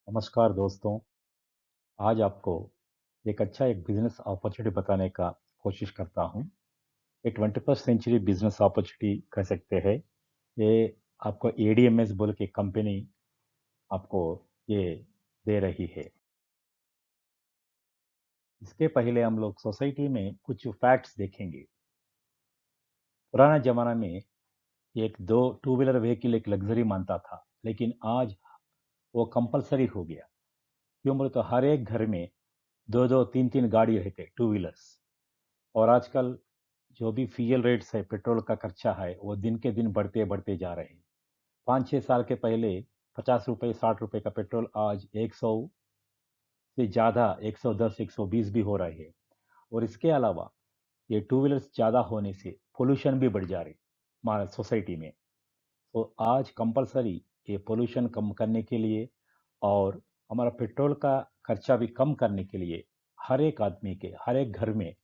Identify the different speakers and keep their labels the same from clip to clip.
Speaker 1: नमस्कार दोस्तों। आज आपको एक बिजनेस अपॉर्चुनिटी बताने का कोशिश करता हूँ। ये 21st सेंचुरी बिजनेस अपॉर्चुनिटी कह सकते हैं। ये आपको एडीएमएस बोल के कंपनी आपको ये दे रही है। इसके पहले हम लोग सोसाइटी में कुछ फैक्ट्स देखेंगे। पुराना जमाना में एक दो टू व्हीलर व्हीकल एक लग्जरी मानता था, लेकिन आज वो कंपलसरी हो गया। क्यों बोले तो हर एक घर में दो दो तीन तीन गाड़ी रहते टू व्हीलर्स। और आजकल जो भी फ्यूल रेट्स है, पेट्रोल का खर्चा है, वो दिन के दिन बढ़ते बढ़ते जा रहे हैं। 5-6 साल के पहले 50 रुपये 60 रुपये का पेट्रोल आज 100 से ज़्यादा, 110 120 भी हो रहे हैं। और इसके अलावा ये टू व्हीलर्स ज़्यादा होने से पोल्यूशन भी बढ़ जा रही हमारे सोसाइटी में। तो आज कंपलसरी ये पोल्यूशन कम करने के लिए और हमारा पेट्रोल का खर्चा भी कम करने के लिए हर एक आदमी के हर एक घर में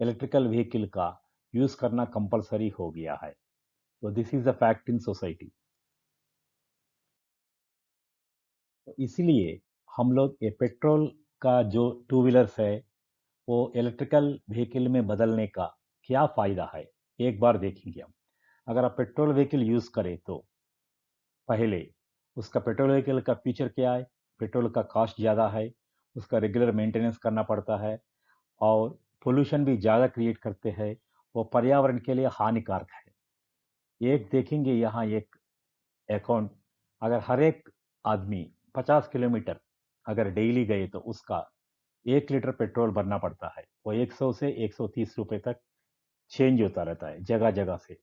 Speaker 1: इलेक्ट्रिकल व्हीकल का यूज करना कंपलसरी हो गया है। तो this is a fact in society. तो इसलिए हम लोग ये पेट्रोल का जो टू व्हीलर्स है वो इलेक्ट्रिकल व्हीकल में बदलने का क्या फायदा है, एक बार देखेंगे हम। अगर आप पेट्रोल व्हीकल यूज करें तो पहले उसका पेट्रोल व्हीकल का फीचर क्या है। पेट्रोल का कॉस्ट ज़्यादा है, उसका रेगुलर मेंटेनेंस करना पड़ता है और पोल्यूशन भी ज़्यादा क्रिएट करते हैं। वो पर्यावरण के लिए हानिकारक है। एक देखेंगे यहाँ एक अकाउंट, अगर हर एक आदमी 50 किलोमीटर अगर डेली गए तो उसका 1 लीटर पेट्रोल भरना पड़ता है। वो 100 से 130 रुपये तक चेंज होता रहता है जगह जगह से।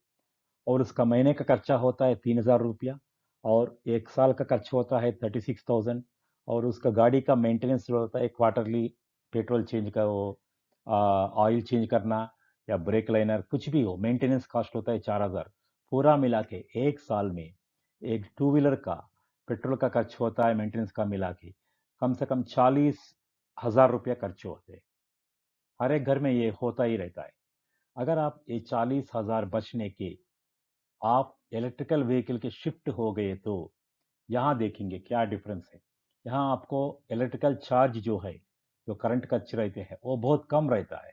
Speaker 1: और उसका महीने का खर्चा होता है 3,000 रुपया और एक साल का खर्च होता है 36,000। और उसका गाड़ी का मेंटेनेंस जो होता है क्वार्टरली, पेट्रोल चेंज का वो ऑयल चेंज करना या ब्रेक लाइनर कुछ भी हो, मेंटेनेंस कॉस्ट होता है 4,000। पूरा मिला के एक साल में एक टू व्हीलर का पेट्रोल का खर्च होता है मेंटेनेंस का मिला के कम से कम 40,000 रुपया खर्च होते हैं। हर एक घर में ये होता ही रहता है। अगर आप ये 40,000 बचने के आप इलेक्ट्रिकल व्हीकल के शिफ्ट हो गए तो यहाँ देखेंगे क्या डिफरेंस है। यहाँ आपको इलेक्ट्रिकल चार्ज जो है, जो करंट खर्च रहते हैं वो बहुत कम रहता है।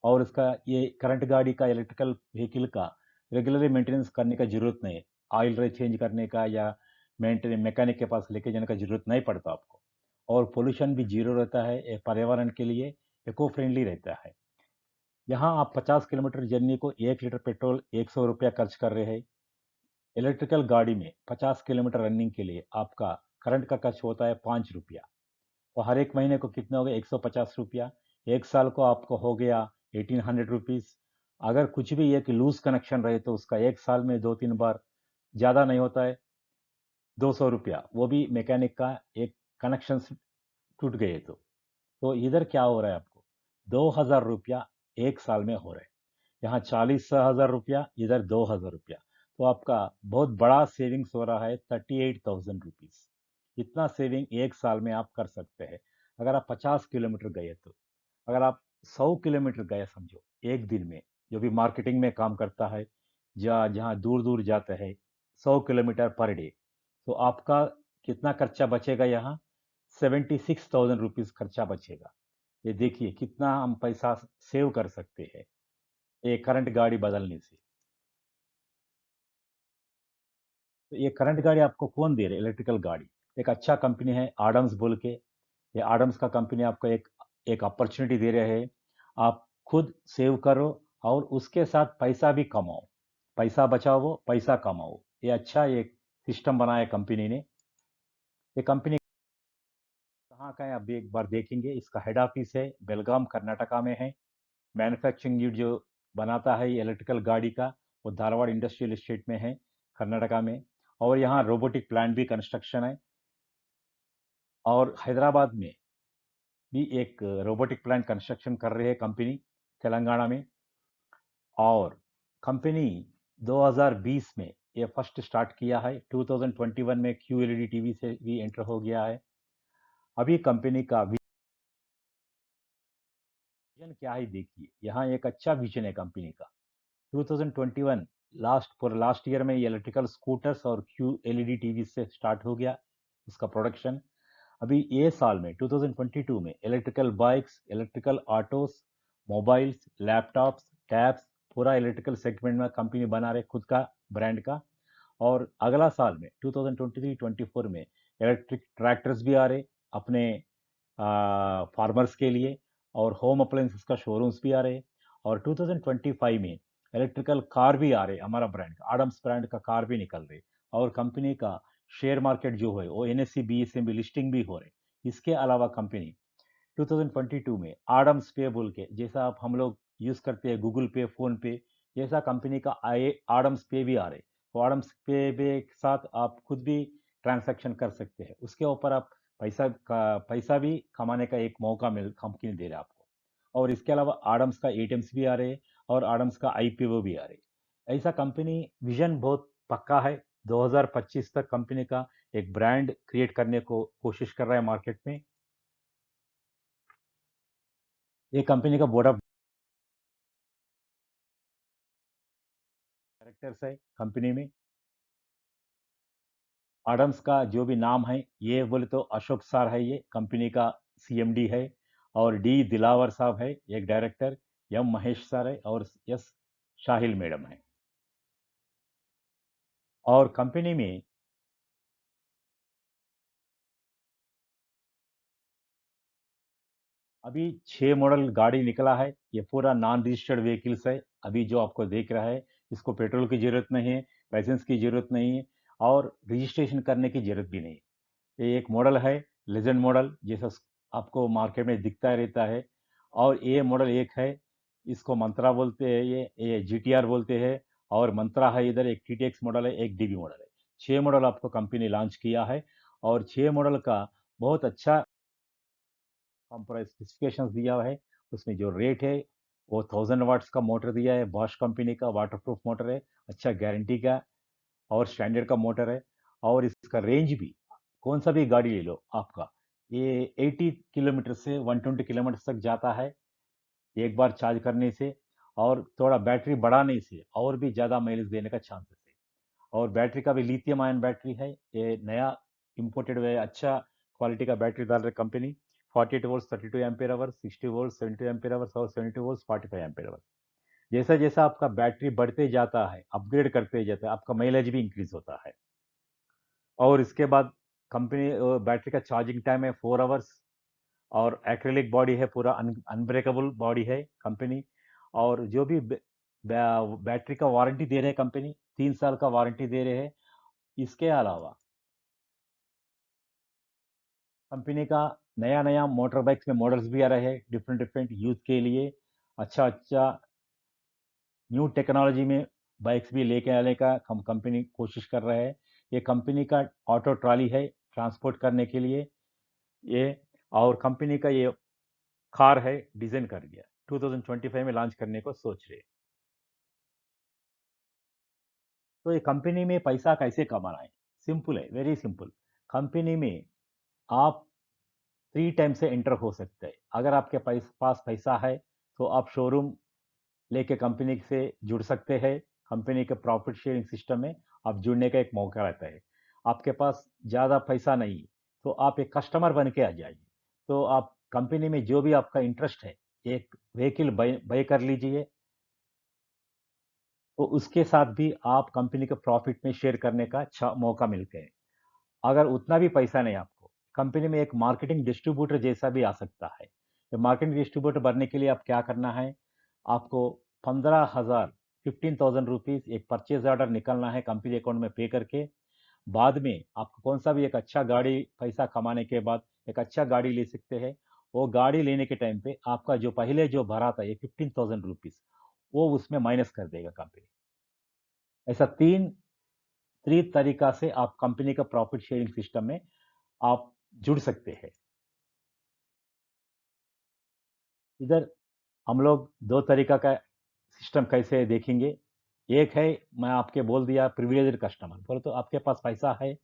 Speaker 1: और उसका ये करंट गाड़ी का इलेक्ट्रिकल व्हीकल का रेगुलरली मेंटेनेंस करने का जरूरत नहीं है। ऑयल चेंज करने का या मेंटेन मैकेनिक के पास लेके जाने का जरूरत नहीं पड़ता आपको। और पोल्यूशन भी जीरो रहता है, ये पर्यावरण के लिए इको फ्रेंडली रहता है। यहाँ आप 50 किलोमीटर जर्नी को 1 लीटर पेट्रोल 100 रुपया खर्च कर रहे हैं। इलेक्ट्रिकल गाड़ी में 50 किलोमीटर रनिंग के लिए आपका करंट का खर्च होता है 5 रुपया। तो हर एक महीने को कितना हो गया, 150 रुपया। एक साल को आपको हो गया 1,800 रुपीज। अगर कुछ भी एक लूज कनेक्शन रहे तो उसका एक साल में 2-3 बार, ज़्यादा नहीं होता है, 200 रुपया, वो भी मैकेनिक का एक कनेक्शन टूट गए तो इधर क्या हो रहा है आपको, 2,000 रुपया एक साल में हो रहे हैं। यहाँ 40,000 रुपया, इधर 2,000 रुपया। तो आपका बहुत बड़ा सेविंग्स हो रहा है 38,000 रुपीज। इतना सेविंग एक साल में आप कर सकते हैं अगर आप 50 किलोमीटर गए तो। अगर आप 100 किलोमीटर गए समझो एक दिन में, जो भी मार्केटिंग में काम करता है, जहाँ जहाँ दूर दूर जाते हैं 100 किलोमीटर पर डे, तो आपका कितना खर्चा बचेगा यहाँ, 76,000 रुपीज खर्चा बचेगा। ये देखिए कितना हम पैसा सेव कर सकते हैं ये करंट गाड़ी बदलने से। तो ये करंट गाड़ी आपको कौन दे रहे, इलेक्ट्रिकल गाड़ी एक अच्छा कंपनी है आडम्स बोल के। ये आडम्स का कंपनी आपको एक एक अपॉर्चुनिटी दे रहे हैं। आप खुद सेव करो और उसके साथ पैसा भी कमाओ। पैसा बचाओ पैसा कमाओ, ये अच्छा एक सिस्टम बनाया कंपनी ने। ये कंपनी कहाँ का है अभी एक बार देखेंगे। इसका हेड ऑफिस है बेलगाम कर्नाटका में है। मैन्युफैक्चरिंग यूनिट जो बनाता है ये इलेक्ट्रिकल गाड़ी का, वो धारवाड़ इंडस्ट्रियल एस्टेट में है कर्नाटका में। और यहाँ रोबोटिक प्लांट भी कंस्ट्रक्शन है। और हैदराबाद में भी एक रोबोटिक प्लांट कंस्ट्रक्शन कर रही है कंपनी तेलंगाना में। और कंपनी 2020 में ये फर्स्ट स्टार्ट किया है, 2021 में QLED टीवी से भी एंटर हो गया है। अभी कंपनी का विजन क्या है देखिए, यहाँ एक अच्छा विजन है कंपनी का। 2021 लास्ट ईयर में ये इलेक्ट्रिकल स्कूटर्स और QLED टीवी से स्टार्ट हो गया उसका प्रोडक्शन। अभी ये साल में 2022 में electrical bikes, electrical autos, mobiles, laptops, tabs, पूरा इलेक्ट्रिकल सेगमेंट में कंपनी बना रहे खुद का ब्रांड का। और अगला साल में 2023-24 में इलेक्ट्रिक ट्रैक्टर्स भी आ रहे अपने फार्मर्स के लिए, और होम अप्लायंसेस का शोरूम्स भी आ रहे। और 2025 में इलेक्ट्रिकल कार भी आ रहे, हमारा ब्रांड का आडम्स ब्रांड का कार भी निकल रहे। और कंपनी का शेयर मार्केट जो है वो NSE BSE में लिस्टिंग भी हो रहे। इसके अलावा कंपनी 2022 में आडम्स पे बोल के, जैसा आप हम लोग यूज करते हैं गूगल पे, फोन पे, जैसा कंपनी का आए आडम्स पे भी आ रहे। तो आडम्स पे के साथ आप खुद भी ट्रांजैक्शन कर सकते हैं, उसके ऊपर आप पैसा भी कमाने का एक मौका मिल कंपनी दे रहा है आपको। और इसके अलावा आडम्स का एटीएम्स भी आ रहे हैं, और आडम्स का IPO भी आ रहे। ऐसा कंपनी विजन बहुत पक्का है। 2025 तक कंपनी का एक ब्रांड क्रिएट करने को कोशिश कर रहा है मार्केट में। ये कंपनी का बोर्ड ऑफ डायरेक्टर्स है कंपनी में। आडम्स का जो भी नाम है, ये बोले तो अशोक सर है, ये कंपनी का CMD है। और D दिलावर साहब है एक डायरेक्टर। M महेश सर है, और S शाहिल मैडम है। और कंपनी में अभी 6 मॉडल गाड़ी निकला है। ये पूरा नॉन रजिस्टर्ड व्हीकल्स है। अभी जो आपको देख रहा है, इसको पेट्रोल की जरूरत नहीं है, लाइसेंस की जरूरत नहीं है, और रजिस्ट्रेशन करने की जरूरत भी नहीं है। ये एक मॉडल है, लेजेंड मॉडल, जैसा आपको मार्केट में दिखता रहता है। और ये मॉडल एक है, इसको मंत्रा बोलते हैं, ये GTR बोलते हैं। और मंत्रा है इधर, एक TTX मॉडल है, एक DB मॉडल है। 6 मॉडल आपको कंपनी लॉन्च किया है। और 6 मॉडल का बहुत अच्छा कंप्राइज स्पेसिफिकेशंस दिया है। उसमें जो रेट है वो 1000 वाट्स का मोटर दिया है, बॉश कंपनी का वाटरप्रूफ मोटर है, अच्छा गारंटी का और स्टैंडर्ड का मोटर है। और इसका रेंज भी, कौन सा भी गाड़ी ले लो आपका, ये 80 किलोमीटर से 120 किलोमीटर तक जाता है एक बार चार्ज करने से। और थोड़ा बैटरी बढ़ाने से और भी ज़्यादा माइलेज देने का चांसेस है। और बैटरी का भी लिथियम आयन बैटरी है, ये नया इंपोर्टेड है, अच्छा क्वालिटी का बैटरी डाल रही company. 48 volt 32 ampere hour, 60 volt 72 ampere hour, और 72 वोल्ट 45 एम्पेयर आवर। जैसा जैसा आपका बैटरी बढ़ते जाता है, अपग्रेड करते जाता है, आपका माइलेज भी इंक्रीज होता है। और इसके बाद कंपनी बैटरी का चार्जिंग टाइम है 4 आवर्स। और एक्रेलिक बॉडी है, पूरा अनब्रेकेबल बॉडी है कंपनी। और जो भी बैटरी का वारंटी दे रहे हैं कंपनी, 3 साल का वारंटी दे रहे हैं। इसके अलावा कंपनी का नया नया मोटर बाइक्स में मॉडल्स भी आ रहे हैं, डिफरेंट डिफरेंट यूथ के लिए। अच्छा अच्छा न्यू टेक्नोलॉजी में बाइक्स भी लेके आने का हम कंपनी कोशिश कर रहे हैं। ये कंपनी का ऑटो ट्रॉली है, ट्रांसपोर्ट करने के लिए ये। और कंपनी का ये कार है, डिजाइन कर दिया, 2025 में लॉन्च करने को सोच रहे हैं। तो ये कंपनी में पैसा कैसे कमाना है? सिंपल है, वेरी सिंपल। कंपनी में आप 3 टाइम से एंटर हो सकते हैं। अगर आपके पास पैसा है तो आप शोरूम लेके कंपनी से जुड़ सकते हैं। कंपनी के प्रॉफिट शेयरिंग सिस्टम में आप जुड़ने का एक मौका रहता है। आपके पास ज़्यादा पैसा नहीं तो आप एक कस्टमर बन के आ जाइए। तो आप कंपनी में जो भी आपका इंटरेस्ट है, एक व्हीकल बाय कर लीजिए। तो उसके साथ भी आप कंपनी के प्रॉफिट में शेयर करने का अच्छा मौका मिलते हैं। अगर उतना भी पैसा नहीं आपको, कंपनी में एक मार्केटिंग डिस्ट्रीब्यूटर जैसा भी आ सकता है। तो मार्केटिंग डिस्ट्रीब्यूटर बनने के लिए आप क्या करना है, आपको 15,000 ₹15,000 एक परचेज ऑर्डर निकलना है कंपनी अकाउंट में पे करके। बाद में आपको कौन सा भी एक अच्छा गाड़ी, पैसा कमाने के बाद एक अच्छा गाड़ी ले सकते हैं। वो गाड़ी लेने के टाइम पे आपका जो पहले जो भरा था ये ₹15,000, वो उसमें माइनस कर देगा कंपनी। ऐसा तीन तरीका से आप कंपनी का प्रॉफिट शेयरिंग सिस्टम में आप जुड़ सकते हैं। इधर हम लोग दो तरीका का सिस्टम कैसे देखेंगे। एक है, मैं आपके बोल दिया प्रिविलेज्ड कस्टमर, बोले तो आपके पास पैसा है,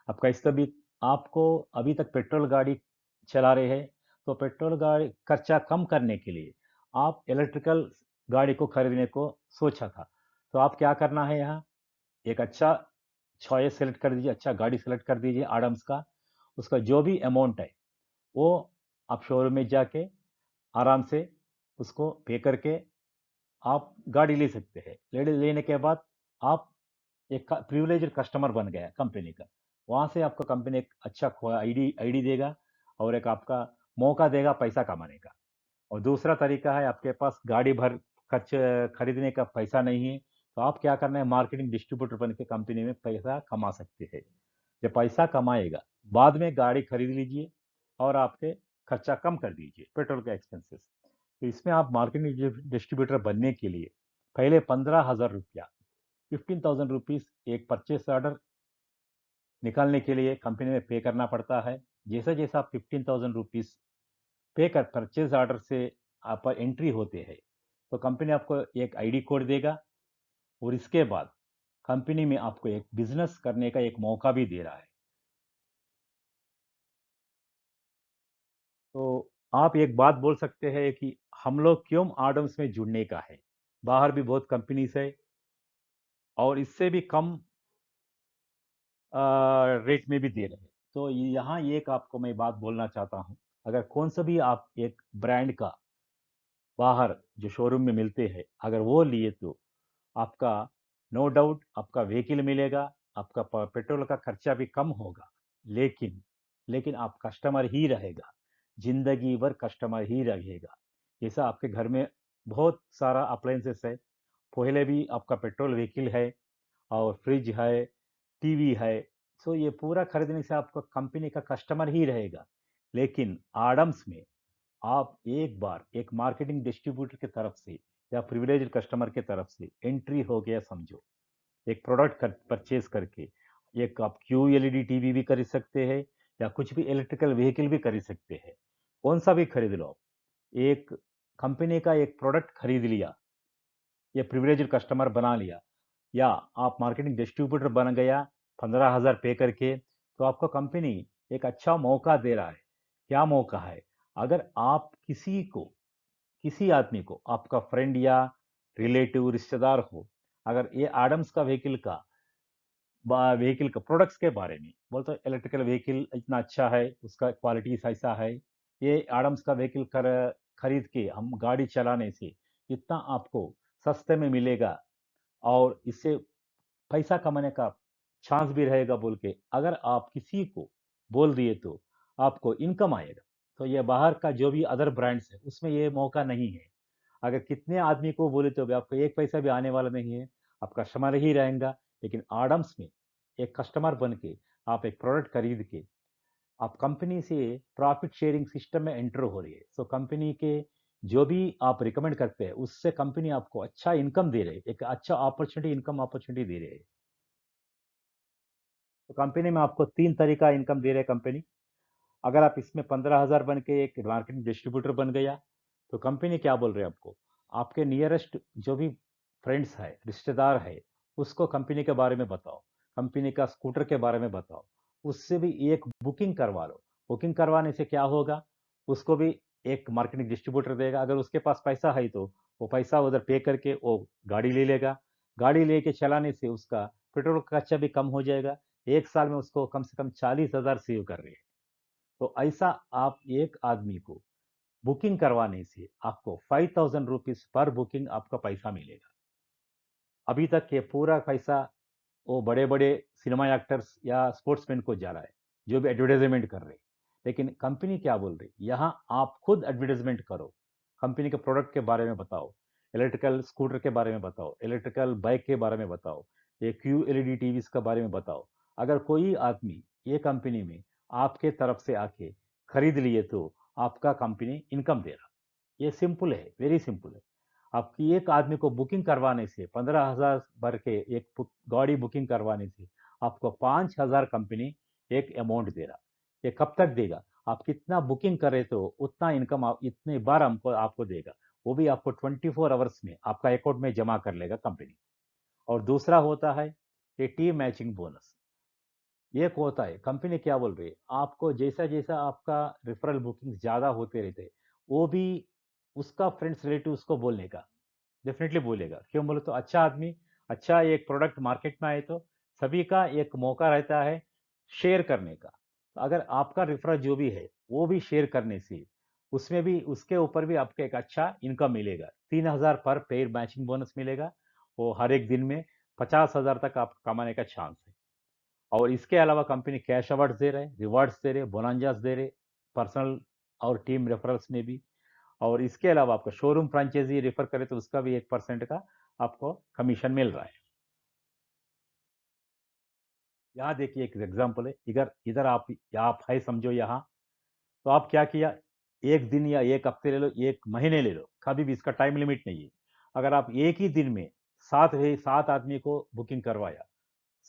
Speaker 1: आपका इस तभी आपको अभी तक पेट्रोल गाड़ी चला रहे हैं। तो पेट्रोल गाड़ी खर्चा कम करने के लिए आप इलेक्ट्रिकल गाड़ी को खरीदने को सोचा था। तो आप क्या करना है, यहाँ एक अच्छा चॉइस सेलेक्ट कर दीजिए, अच्छा गाड़ी सेलेक्ट कर दीजिए आडम्स का। उसका जो भी अमाउंट है वो आप शोरूम में जाके आराम से उसको पे करके आप गाड़ी ले सकते हैं। लेने के बाद आप एक प्रिविलेज्ड कस्टमर बन गया कंपनी का। वहां से आपको कंपनी एक अच्छा आईडी आईडी देगा और एक आपका मौका देगा पैसा कमाने का। और दूसरा तरीका है, आपके पास गाड़ी भर खर्च खरीदने का पैसा नहीं है, तो आप क्या करना है, मार्केटिंग डिस्ट्रीब्यूटर बन के कंपनी में पैसा कमा सकते हैं। जब पैसा कमाएगा, बाद में गाड़ी खरीद लीजिए और आपके खर्चा कम कर दीजिए, पेट्रोल के एक्सपेंसेस। तो इसमें आप मार्केटिंग डिस्ट्रीब्यूटर बनने के लिए पहले 15,000 रुपया, 15,000 रुपीज एक परचेस ऑर्डर निकालने के लिए कंपनी में पे करना पड़ता है। जैसे जैसे आप 15,000 रुपीज पे कर परचेज ऑर्डर से आप एंट्री होते हैं, तो कंपनी आपको एक आईडी कोड देगा और इसके बाद कंपनी में आपको एक बिजनेस करने का एक मौका भी दे रहा है। तो आप एक बात बोल सकते हैं कि हम लोग क्यों आडम्स में जुड़ने का है। बाहर भी बहुत कंपनीज है और इससे भी कम रेट में भी दे रहे हैं। तो यहाँ एक आपको मैं बात बोलना चाहता हूँ, अगर कौन सा भी आप एक ब्रांड का बाहर जो शोरूम में मिलते हैं अगर वो लिए, तो आपका नो डाउट आपका व्हीकल मिलेगा, आपका पेट्रोल का खर्चा भी कम होगा, लेकिन लेकिन आप कस्टमर ही रहेगा, जिंदगी भर कस्टमर ही रहेगा। जैसा आपके घर में बहुत सारा अप्लायंसेस है, पहले भी आपका पेट्रोल व्हीकल है और फ्रिज है, टीवी है, सो ये पूरा खरीदने से आपका कंपनी का कस्टमर ही रहेगा। लेकिन आडम्स में आप एक बार एक मार्केटिंग डिस्ट्रीब्यूटर की तरफ से या प्रिविलेज कस्टमर की तरफ से एंट्री हो गया समझो, एक प्रोडक्ट परचेज करके एक आप क्यू एलईडी टीवी भी खरीद सकते हैं या कुछ भी इलेक्ट्रिकल व्हीकल भी खरीद सकते हैं। कौन सा भी खरीद लो, एक कंपनी का एक प्रोडक्ट खरीद लिया, ये प्रिविलेज कस्टमर बना लिया, या आप मार्केटिंग डिस्ट्रीब्यूटर बन गया 15,000 पे करके, तो आपको कंपनी एक अच्छा मौका दे रहा है। क्या मौका है, अगर आप किसी आदमी को, आपका फ्रेंड या रिलेटिव रिश्तेदार हो, अगर ये एडम्स का व्हीकल का प्रोडक्ट्स के बारे में बोलते, इलेक्ट्रिकल व्हीकल इतना अच्छा है, उसका क्वालिटी ऐसा है, ये एडम्स का व्हीकल खरीद के हम गाड़ी चलाने से इतना आपको सस्ते में मिलेगा और इससे पैसा कमाने का चांस भी रहेगा बोल के अगर आप किसी को बोल दिए, तो आपको इनकम आएगा। तो ये बाहर का जो भी अदर ब्रांड्स है उसमें ये मौका नहीं है। अगर कितने आदमी को बोले तो भी आपको एक पैसा भी आने वाला नहीं है, आप कस्टमर ही रहेगा। लेकिन आडम्स में एक कस्टमर बन के आप एक प्रोडक्ट खरीद के आप कंपनी से प्रॉफिट शेयरिंग सिस्टम में एंटर हो रही है। सो कंपनी के जो भी आप रिकमेंड करते हैं उससे कंपनी आपको अच्छा इनकम दे रही है, एक अच्छा अपॉर्चुनिटी, इनकम अपॉर्चुनिटी दे रही है। तो कंपनी में आपको तीन तरीका इनकम दे रहे हैं कंपनी। अगर आप इसमें 15,000 बन के एक मार्केटिंग डिस्ट्रीब्यूटर बन गया, तो कंपनी क्या बोल रहे हैं आपको, आपके नियरेस्ट जो भी फ्रेंड्स है, रिश्तेदार है, उसको कंपनी के बारे में बताओ, कंपनी का स्कूटर के बारे में बताओ, उससे भी एक बुकिंग करवा लो। बुकिंग करवाने से क्या होगा, उसको भी एक मार्केटिंग डिस्ट्रीब्यूटर देगा। अगर उसके पास पैसा है तो वो पैसा उधर पे करके वो गाड़ी ले लेगा। गाड़ी लेके चलाने से उसका पेट्रोल का खर्चा भी कम हो जाएगा। एक साल में उसको कम से कम 40,000 सेव कर रहे हैं। तो ऐसा आप एक आदमी को बुकिंग करवाने से आपको 5,000 रुपीज पर बुकिंग आपका पैसा मिलेगा। अभी तक ये पूरा पैसा वो बड़े बड़े सिनेमा एक्टर्स या स्पोर्ट्समैन को जा रहा है जो भी एडवर्टाइजमेंट कर रहे हैं। लेकिन कंपनी क्या बोल रही, यहाँ आप खुद एडवर्टाइजमेंट करो, कंपनी के प्रोडक्ट के बारे में बताओ, इलेक्ट्रिकल स्कूटर के बारे में बताओ, इलेक्ट्रिकल बाइक के बारे में बताओ, ये क्यू एलईडी टीवी के बारे में बताओ। अगर कोई आदमी ये कंपनी में आपके तरफ से आके खरीद लिए, तो आपका कंपनी इनकम दे रहा। ये सिंपल है, वेरी सिंपल है। आपकी एक आदमी को बुकिंग करवाने से 15,000 भर के एक गाड़ी बुकिंग करवाने से आपको 5,000 कंपनी एक अमाउंट दे रहा। ये कब तक देगा, आप कितना बुकिंग करे तो उतना इनकम आप इतने बार हमको आपको देगा। वो भी आपको 24 आवर्स में आपका अकाउंट में जमा कर लेगा कंपनी। और दूसरा होता है ये टीम मैचिंग बोनस। एक होता है, कंपनी क्या बोल रही है, आपको जैसा जैसा आपका रेफरल बुकिंग ज्यादा होते रहते हैं, वो भी उसका फ्रेंड्स रिलेटिव उसको बोलने का डेफिनेटली बोलेगा। क्यों बोले तो अच्छा आदमी, अच्छा एक प्रोडक्ट मार्केट में आए तो सभी का एक मौका रहता है शेयर करने का। अगर आपका रेफरल जो भी है वो भी शेयर करने से उसमें भी उसके ऊपर भी आपको एक अच्छा इनकम मिलेगा। 3,000 पर पेड मैचिंग बोनस मिलेगा। वो हर एक दिन में 50,000 तक आप कमाने का चांस है। और इसके अलावा कंपनी कैश अवार्ड्स दे रहे, रिवार्ड्स दे रहे, बोनांजास दे रहे, पर्सनल और टीम रेफरल्स में भी। और इसके अलावा आपको शोरूम फ्रेंचाइजी रेफर करे तो उसका भी 1% का आपको कमीशन मिल रहा है। यहाँ देखिए एक एग्जाम्पल है, इधर इधर आप है समझो यहाँ। तो आप क्या किया, एक दिन या एक हफ्ते ले लो, एक महीने ले लो, कभी भी इसका टाइम लिमिट नहीं है। अगर आप एक ही दिन में सात आदमी को बुकिंग करवाया,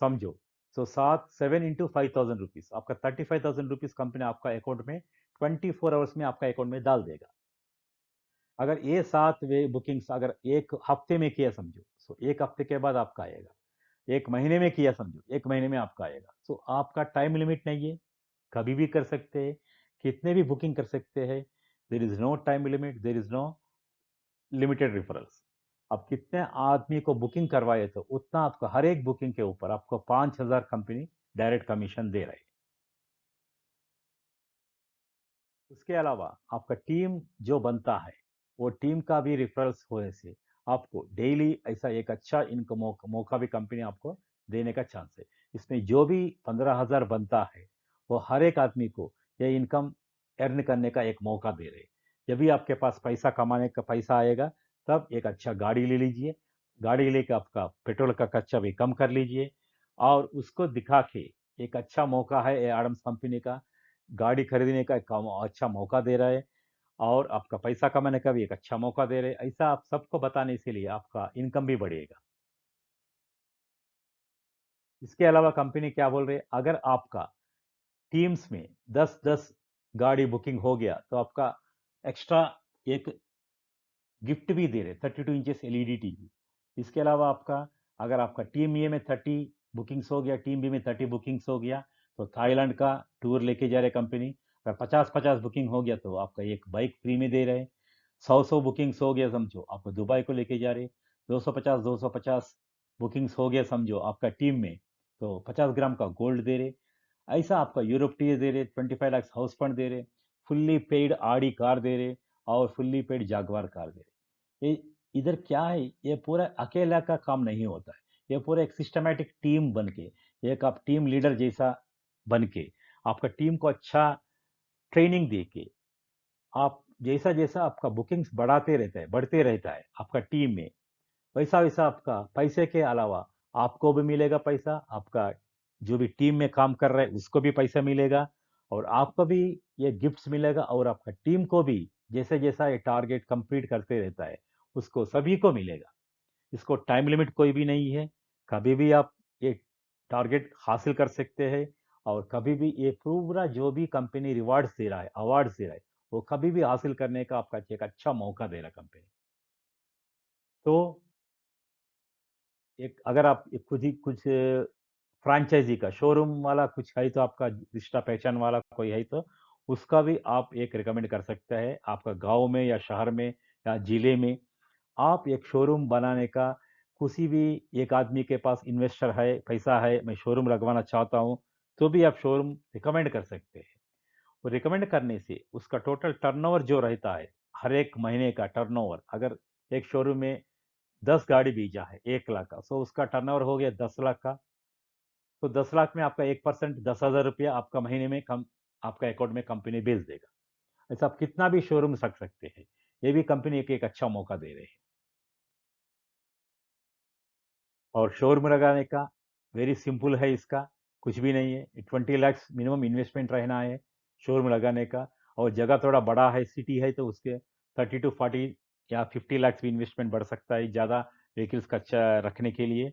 Speaker 1: समझो, तो 7 इंटू 5,000 रुपीज, आपका 35,000 रुपीज कंपनी आपका अकाउंट में 24 आवर्स में आपका अकाउंट में डाल देगा। अगर ये 7 वे बुकिंग्स अगर एक हफ्ते में किया समझो, तो एक हफ्ते के बाद आपका आएगा। एक महीने में किया समझो, एक महीने में आपका आएगा। तो आपका टाइम लिमिट नहीं है, कभी भी कर सकते हैं, कितने भी बुकिंग कर सकते हैं। There is no time limit, there is no limited referrals. आप कितने आदमी को बुकिंग करवाए तो उतना आपको हर एक बुकिंग के ऊपर आपको 5,000 कंपनी डायरेक्ट कमीशन दे रहे हैं। उसके अलावा आपका टीम जो बनता है, वो टीम का भी रेफरल्स होने से आपको डेली ऐसा एक अच्छा इनकम मौका भी कंपनी आपको देने का चांस है। इसमें जो भी 15,000 बनता है, वो हर एक आदमी को ये इनकम अर्न करने का एक मौका दे रहे हैं। जब भी आपके पास पैसा कमाने का पैसा आएगा, तब एक अच्छा गाड़ी ले लीजिए। गाड़ी लेकर आपका पेट्रोल का खर्चा भी कम कर लीजिए। और उसको दिखा के एक अच्छा मौका है ये आडम्स कंपनी का, गाड़ी खरीदने का एक अच्छा मौका दे रहा है। और आपका पैसा कमाने का भी एक अच्छा मौका दे रहे हैं। ऐसा आप सबको बताने के लिए आपका इनकम भी बढ़ेगा। इसके अलावा कंपनी क्या बोल रही है, अगर आपका टीम्स में 10-10 गाड़ी बुकिंग हो गया तो आपका एक्स्ट्रा एक गिफ्ट भी दे रहे, 32 इंचेस एलईडी टीवी। इसके अलावा आपका अगर आपका टीम ए में 30 बुकिंग्स हो गया, टीम बी में 30 बुकिंग्स हो गया, तो थाईलैंड का टूर लेके जा रहे कंपनी। अगर 50-50 बुकिंग हो गया तो आपका एक बाइक फ्री में दे रहे। 100 बुकिंग्स हो गया समझो, आपको दुबई को लेके जा रहे। 250 बुकिंग्स हो गया समझो आपका टीम में, तो 50 ग्राम का गोल्ड दे रहे। ऐसा आपका यूरोप टी दे रहे, 25 लाख हाउस फंड दे रहे, फुल्ली पेड आड़ी कार दे रहे, और फुल्ली पेड जागवार कार दे रहे। ये इधर क्या है, ये पूरा अकेला का काम नहीं होता है। ये पूरा एक सिस्टमैटिक टीम बन के, एक आप टीम लीडर जैसा बन के, आपका टीम को अच्छा ट्रेनिंग दे के, आप जैसा जैसा आपका बुकिंग्स बढ़ते रहता है आपका टीम में, वैसा वैसा आपका पैसे के अलावा आपको भी मिलेगा पैसा, आपका जो भी टीम में काम कर रहा है उसको भी पैसा मिलेगा, और आपको भी ये गिफ्ट्स मिलेगा, और आपका टीम को भी जैसे जैसा ये टारगेट कंप्लीट करते रहता है उसको सभी को मिलेगा। इसको टाइम लिमिट कोई भी नहीं है, कभी भी आप ये टारगेट हासिल कर सकते हैं। और कभी भी ये पूरा जो भी कंपनी रिवार्ड्स दे रहा है, अवार्ड्स दे रहा है, वो कभी भी हासिल करने का आपका एक अच्छा मौका दे रहा है कंपनी। तो एक अगर आप एक खुद ही कुछ फ्रैंचाइजी का शोरूम वाला कुछ है तो आपका रिश्ता पहचान वाला कोई है तो उसका भी आप एक रिकमेंड कर सकते हैं। आपका गांव में या शहर में या जिले में आप एक शोरूम बनाने का, किसी भी एक आदमी के पास इन्वेस्टर है, पैसा है, मैं शोरूम लगवाना चाहता हूँ, तो भी आप शोरूम रिकमेंड कर सकते हैं। वो रिकमेंड करने से उसका टोटल टर्नओवर जो रहता है, हर एक महीने का टर्नओवर, अगर एक शोरूम में 10 गाड़ी बीजा है 1 लाख का, तो उसका टर्नओवर हो गया 10 लाख का। तो 10 लाख में आपका 1%, 10,000 रुपया आपका महीने में कम आपका अकाउंट में कंपनी भेज देगा। ऐसा आप कितना भी शोरूम रख सकते हैं। ये भी कंपनी एक अच्छा मौका दे रहे हैं। और शोरूम लगाने का वेरी सिंपल है इसका, कुछ भी नहीं है। 20 लाख मिनिमम इन्वेस्टमेंट रहना है शोरूम लगाने का। और जगह थोड़ा बड़ा है, सिटी है, तो उसके 30 to 40 या 50 लाख भी इन्वेस्टमेंट बढ़ सकता है ज़्यादा व्हीकल्स का अच्छा रखने के लिए।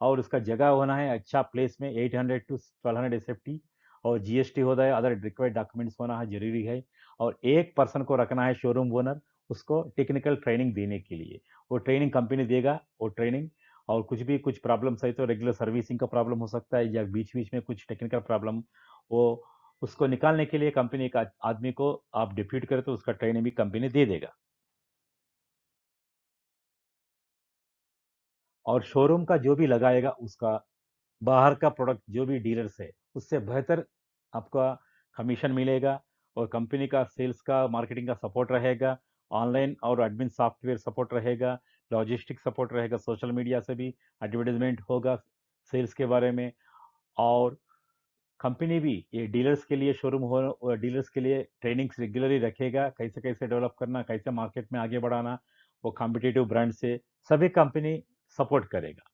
Speaker 1: और उसका जगह होना है अच्छा प्लेस में, 800 to 1200 SFT, और जीएसटी होता है, अदर रिक्वायर्ड डॉक्यूमेंट्स होना है जरूरी है। और एक पर्सन को रखना है शोरूम ओनर, उसको टेक्निकल ट्रेनिंग देने के लिए। वो ट्रेनिंग कंपनी देगा, वो ट्रेनिंग। और कुछ भी कुछ प्रॉब्लम्स है तो रेगुलर सर्विसिंग का प्रॉब्लम हो सकता है, या बीच बीच में कुछ टेक्निकल प्रॉब्लम, वो उसको निकालने के लिए कंपनी एक आदमी को आप डिप्यूट करें तो उसका ट्रेनिंग भी कंपनी दे देगा। और शोरूम का जो भी लगाएगा उसका बाहर का प्रोडक्ट जो भी डीलर्स है उससे बेहतर आपका कमीशन मिलेगा और कंपनी का सेल्स का मार्केटिंग का सपोर्ट रहेगा, ऑनलाइन और एडमिन सॉफ्टवेयर सपोर्ट रहेगा, लॉजिस्टिक सपोर्ट रहेगा, सोशल मीडिया से भी एडवर्टाइजमेंट होगा सेल्स के बारे में। और कंपनी भी ये डीलर्स के लिए शोरूम हो, डीलर्स के लिए ट्रेनिंग्स रेगुलरली रखेगा, कैसे कैसे डेवलप करना, कैसे मार्केट में आगे बढ़ाना, वो कॉम्पिटिटिव ब्रांड से सभी कंपनी सपोर्ट करेगा।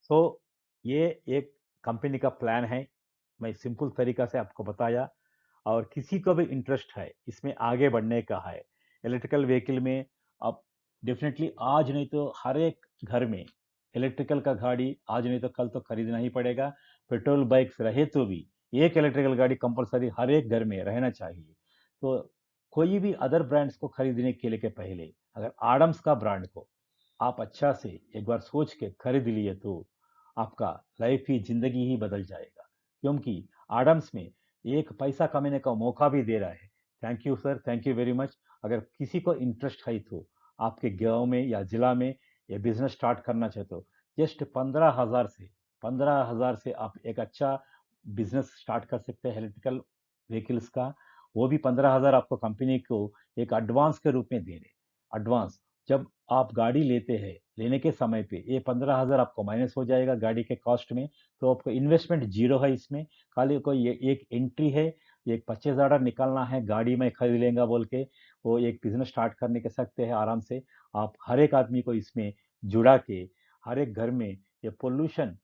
Speaker 1: सो ये एक कंपनी का प्लान है, मैं सिंपल तरीका से आपको बताया। और किसी को भी इंटरेस्ट है इसमें आगे बढ़ने का है इलेक्ट्रिकल व्हीकल में, अब डेफिनेटली आज नहीं तो हर एक घर में इलेक्ट्रिकल का गाड़ी आज नहीं तो कल तो खरीदना ही पड़ेगा। पेट्रोल बाइक्स रहे तो भी एक इलेक्ट्रिकल गाड़ी कंपलसरी हर एक घर में रहना चाहिए। तो कोई भी अदर ब्रांड्स को खरीदने के लिए के पहले अगर आडम्स का ब्रांड को आप अच्छा से एक बार सोच के खरीद लिए तो आपका लाइफ ही जिंदगी ही बदल जाएगा, क्योंकि आडम्स में एक पैसा कमाने का मौका भी दे रहा है। Thank you sir, thank you very much. अगर किसी को इंटरेस्ट है तो आपके गांव में या जिला में ये बिजनेस स्टार्ट करना चाहे तो जस्ट 15,000 से आप एक अच्छा बिजनेस स्टार्ट कर सकते हैं इलेक्ट्रिकल व्हीकल्स का। वो भी 15,000 आपको कंपनी को एक एडवांस के रूप में दे रहे। एडवांस जब आप गाड़ी लेते हैं लेने के समय पे ये 15,000 आपको माइनस हो जाएगा गाड़ी के कॉस्ट में। तो आपको इन्वेस्टमेंट जीरो है इसमें, खाली कोई ये एक एंट्री है, एक 25,000 निकालना है गाड़ी में खरीद लेगा बोल के वो एक बिजनेस स्टार्ट करने के सकते हैं आराम से। आप हर एक आदमी को इसमें जुड़ा के हर एक घर में ये पोल्यूशन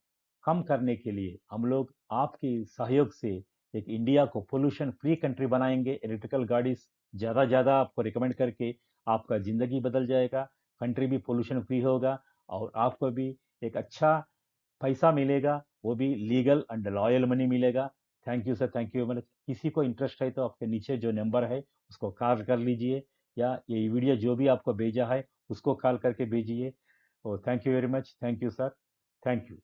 Speaker 1: कम करने के लिए हम लोग आपके सहयोग से एक इंडिया को पोल्यूशन फ्री कंट्री बनाएंगे। इलेक्ट्रिकल गाड़ी ज़्यादा ज़्यादा आपको रिकमेंड करके आपका ज़िंदगी बदल जाएगा, कंट्री भी पोल्यूशन फ्री होगा और आपको भी एक अच्छा पैसा मिलेगा, वो भी लीगल एंड लॉयल मनी मिलेगा। Thank you sir, thank you. मतलब किसी को इंटरेस्ट है तो आपके नीचे जो नंबर है उसको कॉल कर लीजिए, या ये वीडियो जो भी आपको भेजा है उसको कॉल करके भेजिए। और thank you very much, thank you sir, thank you.